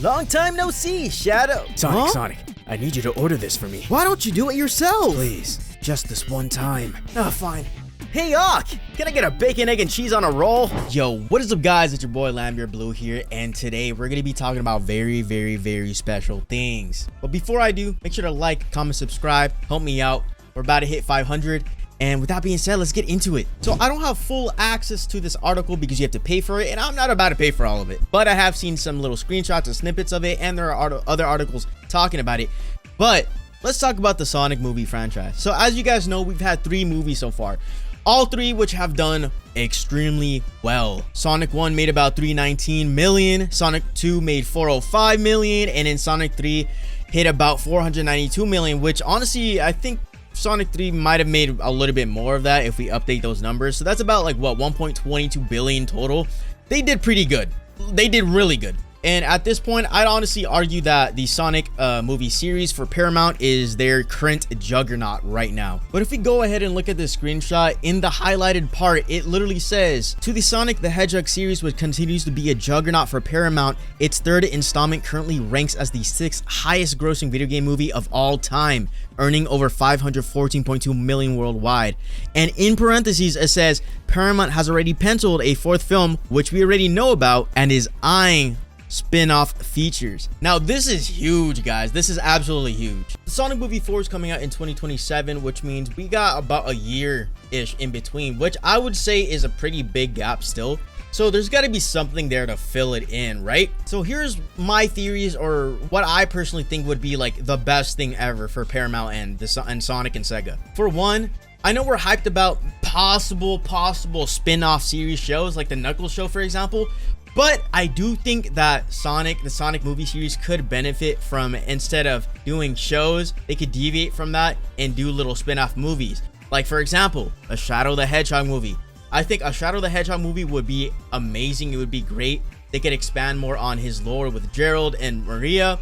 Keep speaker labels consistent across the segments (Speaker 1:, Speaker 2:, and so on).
Speaker 1: Long time no see, Shadow.
Speaker 2: Sonic, I need you to order this for me.
Speaker 1: Why don't you do it yourself?
Speaker 2: Please, just this one time.
Speaker 1: Fine. Hey, Ock, can I get a bacon, egg, and cheese on a roll? Yo, what is up, guys? It's your boy Lambert Blue here, and today we're gonna be talking about very, very, very special things. But before I do, make sure to like, comment, subscribe, help me out. We're about to hit 500. And with that being said, let's get into it. So I don't have full access to this article because you have to pay for it, and I'm not about to pay for all of it. But I have seen some little screenshots and snippets of it, and there are other articles talking about it. But let's talk about the Sonic movie franchise. So as you guys know, we've had 3 movies so far. All 3 which have done extremely well. Sonic 1 made about $319 million, Sonic 2 made $405 million, and then Sonic 3 hit about $492 million, which honestly, I think Sonic 3 might have made a little bit more of that if we update those numbers. So that's about like what, 1.22 billion total. They did pretty good. They did really good. And at this point, I'd honestly argue that the Sonic movie series for Paramount is their current juggernaut right now. But if we go ahead and look at this screenshot, in the highlighted part, it literally says, to the Sonic the Hedgehog series, which continues to be a juggernaut for Paramount, its 3rd installment currently ranks as the 6th highest grossing video game movie of all time, earning over $514.2 million worldwide. And in parentheses, it says, Paramount has already penciled a 4th film, which we already know about, and is eyeing spin-off features. Now this is huge, guys. This is absolutely huge. The Sonic movie 4 is coming out in 2027, which means we got about a year-ish in between, which I would say is a pretty big gap still. So there's got to be something there to fill it in, right? So here's my theories, or what I personally think would be like the best thing ever for Paramount and Sonic and Sega. For one, I know we're hyped about possible spin-off series shows like the Knuckles show, for example. But I do think that the Sonic movie series could benefit from, instead of doing shows, they could deviate from that and do little spin-off movies. Like, for example, a Shadow the Hedgehog movie. I think a Shadow the Hedgehog movie would be amazing. It would be great. They could expand more on his lore with Gerald and Maria.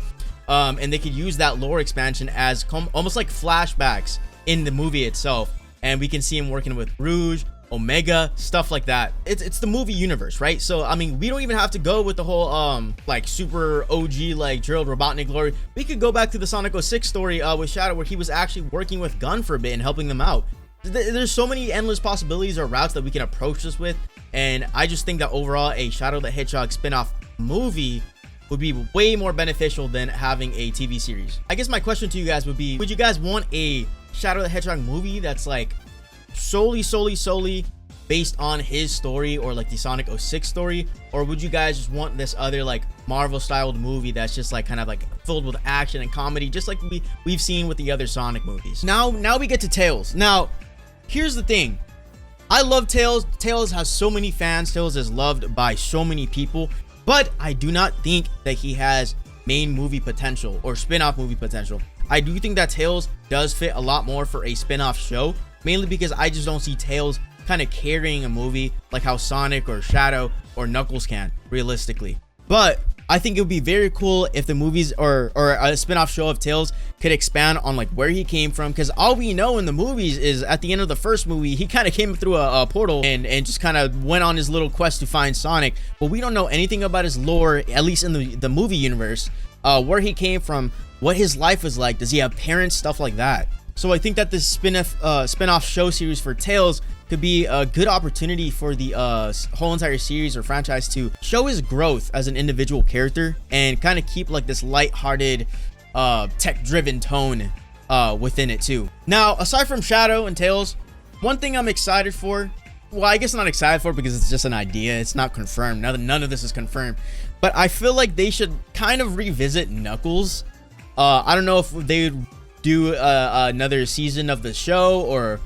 Speaker 1: And they could use that lore expansion as almost like flashbacks in the movie itself. And we can see him working with Rouge, Omega, stuff like that. It's the movie universe, right? So I mean, we don't even have to go with the whole like super OG like Gerald Robotnik glory. We could go back to the Sonic 06 story with Shadow, where he was actually working with Gun for a bit and helping them out. There's so many endless possibilities or routes that we can approach this with, and I just think that overall a Shadow the Hedgehog spin-off movie would be way more beneficial than having a TV series. I guess my question to you guys would be, would you guys want a Shadow the Hedgehog movie that's like solely based on his story, or like the Sonic 06 story? Or would you guys just want this other like Marvel styled movie that's just like kind of like filled with action and comedy, just like we've seen with the other Sonic movies? Now we get to Tails. Now here's the thing, I love Tails. Tails has so many fans. Tails is loved by so many people, but I do not think that he has main movie potential or spin-off movie potential. I do think that Tails does fit a lot more for a spin-off show, mainly because I just don't see Tails kind of carrying a movie like how Sonic or Shadow or Knuckles can, realistically. But I think it would be very cool if the movies or a spin-off show of Tails could expand on like where he came from, because all we know in the movies is at the end of the first movie, he kind of came through a portal and just kind of went on his little quest to find Sonic. But we don't know anything about his lore, at least in the movie universe, where he came from, what his life was like, does he have parents, stuff like that. So I think that this spin-off show series for Tails could be a good opportunity for the whole entire series or franchise to show his growth as an individual character and kind of keep like this light-hearted, tech-driven tone within it too. Now, aside from Shadow and Tails, one thing I'm excited for, well, I guess not excited for because it's just an idea, it's not confirmed, none of this is confirmed, but I feel like they should kind of revisit Knuckles. I don't know if they would do another season of the show or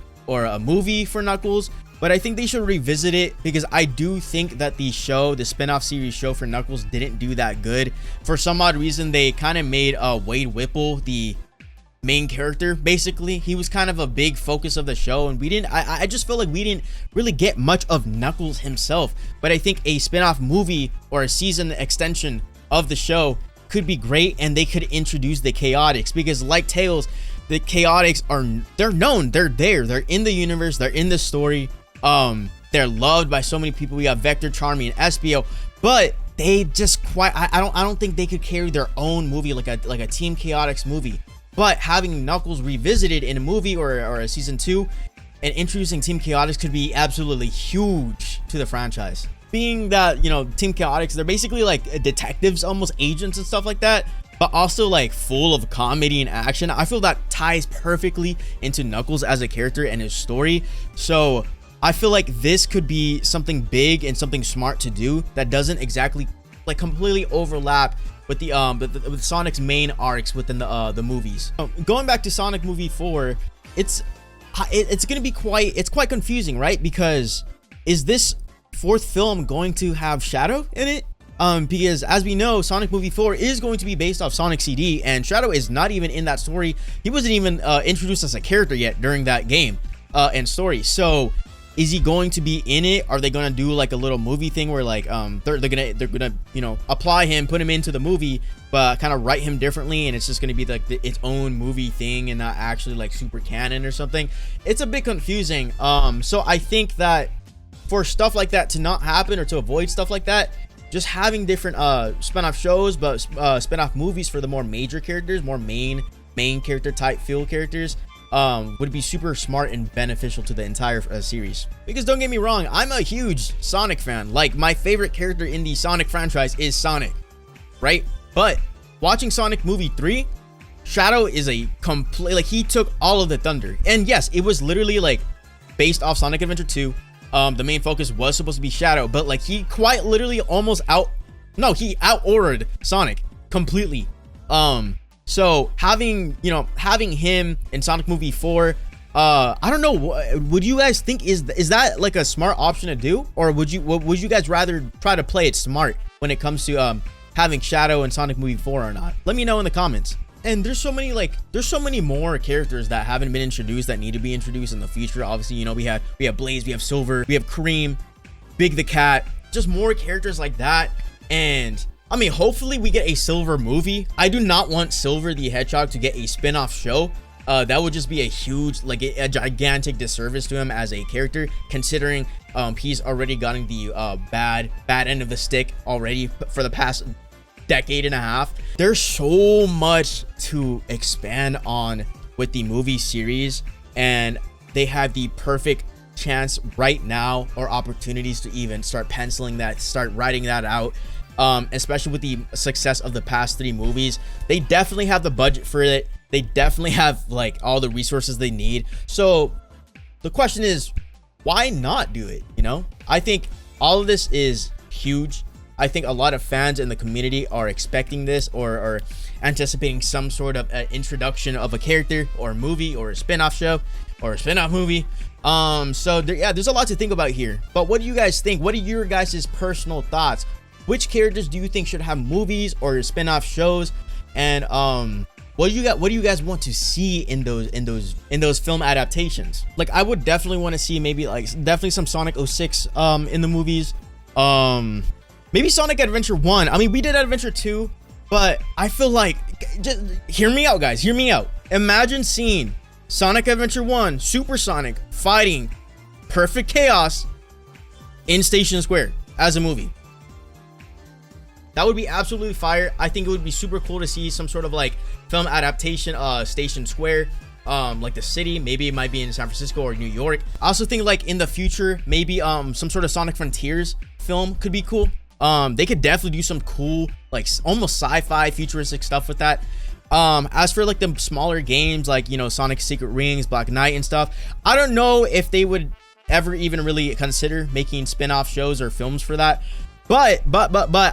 Speaker 1: a movie for Knuckles, but I think they should revisit it, because I do think that the spin-off series show for Knuckles didn't do that good. For some odd reason, they kind of made Wade Whipple the main character. Basically, he was kind of a big focus of the show, and I just feel like we didn't really get much of Knuckles himself. But I think a spin-off movie or a season extension of the show could be great, and they could introduce the Chaotix, because like Tails, the Chaotix they're known, they're in the universe, they're in the story, they're loved by so many people. We got Vector, Charmy, and Espio, but they just quite I don't think they could carry their own movie like a Team Chaotix movie. But having Knuckles revisited in a movie or a season 2 and introducing Team Chaotix could be absolutely huge to the franchise. Being that, you know, Team Chaotix, they're basically like detectives, almost agents and stuff like that, but also like full of comedy and action. I feel that ties perfectly into Knuckles as a character and his story. So I feel like this could be something big and something smart to do that doesn't exactly like completely overlap with the with Sonic's main arcs within the movies. Going back to Sonic movie 4, it's gonna be quite confusing, right? Because is this fourth film going to have Shadow in it? Because as we know, Sonic movie 4 is going to be based off Sonic CD, and Shadow is not even in that story. He wasn't even introduced as a character yet during that game and story. So is he going to be in it? Are they gonna do like a little movie thing where like they're gonna you know, apply him, put him into the movie, but kind of write him differently, and it's just gonna be like its own movie thing and not actually like super canon or something? It's a bit confusing. So I think that for stuff like that to not happen, or to avoid stuff like that, just having different spin-off shows, but spin-off movies for the more major characters, more main character type feel characters, would be super smart and beneficial to the entire series. Because don't get me wrong, I'm a huge Sonic fan. Like, my favorite character in the Sonic franchise is Sonic, right? But watching Sonic movie 3, Shadow is a complete, like, he took all of the thunder. And yes, it was literally like based off Sonic Adventure 2. The main focus was supposed to be Shadow, but like he quite literally almost he out-ordered Sonic completely. So having him in Sonic movie 4, I don't know, would you guys think is that like a smart option to do, or would you guys rather try to play it smart when it comes to having Shadow in Sonic movie 4 or not? Let me know in the comments. And there's so many more characters that haven't been introduced that need to be introduced in the future. Obviously, you know, we have Blaze, we have Silver, we have Cream, Big the Cat, just more characters like that. And I mean, hopefully we get a Silver movie. I do not want Silver the Hedgehog to get a spin-off show. That would just be a huge, like a gigantic disservice to him as a character, considering he's already gotten the bad end of the stick already for the past decade and a half. There's so much to expand on with the movie series, and they have the perfect chance right now, or opportunities, to even start penciling that, start writing that out. Especially with the success of the past 3 movies, they definitely have the budget for it. They definitely have like all the resources they need. So the question is, why not do it? You know, I think all of this is huge. I think a lot of fans in the community are expecting this, or anticipating some sort of introduction of a character or a movie or a spin-off show or a spin-off movie. So there's a lot to think about here. But what do you guys think? What are your guys' personal thoughts? Which characters do you think should have movies or spin-off shows? And what do you guys want to see in those film adaptations? Like, I would definitely want to see maybe definitely some Sonic 06 in the movies. Maybe Sonic Adventure 1. I mean, we did Adventure 2, but I feel like, just hear me out, guys. Hear me out. Imagine seeing Sonic Adventure 1, Super Sonic, fighting Perfect Chaos in Station Square as a movie. That would be absolutely fire. I think it would be super cool to see some sort of like film adaptation, Station Square, like the city. Maybe it might be in San Francisco or New York. I also think like in the future, maybe some sort of Sonic Frontiers film could be cool. They could definitely do some cool, like almost sci-fi futuristic stuff with that. As for like the smaller games, like, you know, Sonic Secret Rings, Black Knight and stuff, I don't know if they would ever even really consider making spin-off shows or films for that. But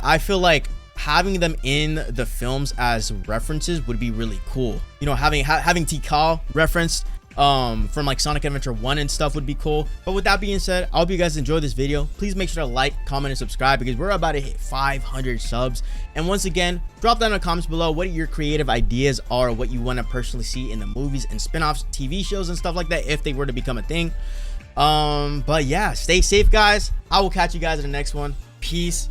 Speaker 1: I feel like having them in the films as references would be really cool. You know, having Tikal referenced from like Sonic Adventure 1 and stuff would be cool. But with that being said, I hope you guys enjoyed this video. Please make sure to like, comment, and subscribe, because we're about to hit 500 subs. And once again, drop down in the comments below what your creative ideas are, what you want to personally see in the movies and spin-offs, TV shows and stuff like that, if they were to become a thing. But yeah, stay safe, guys. I will catch you guys in the next one. Peace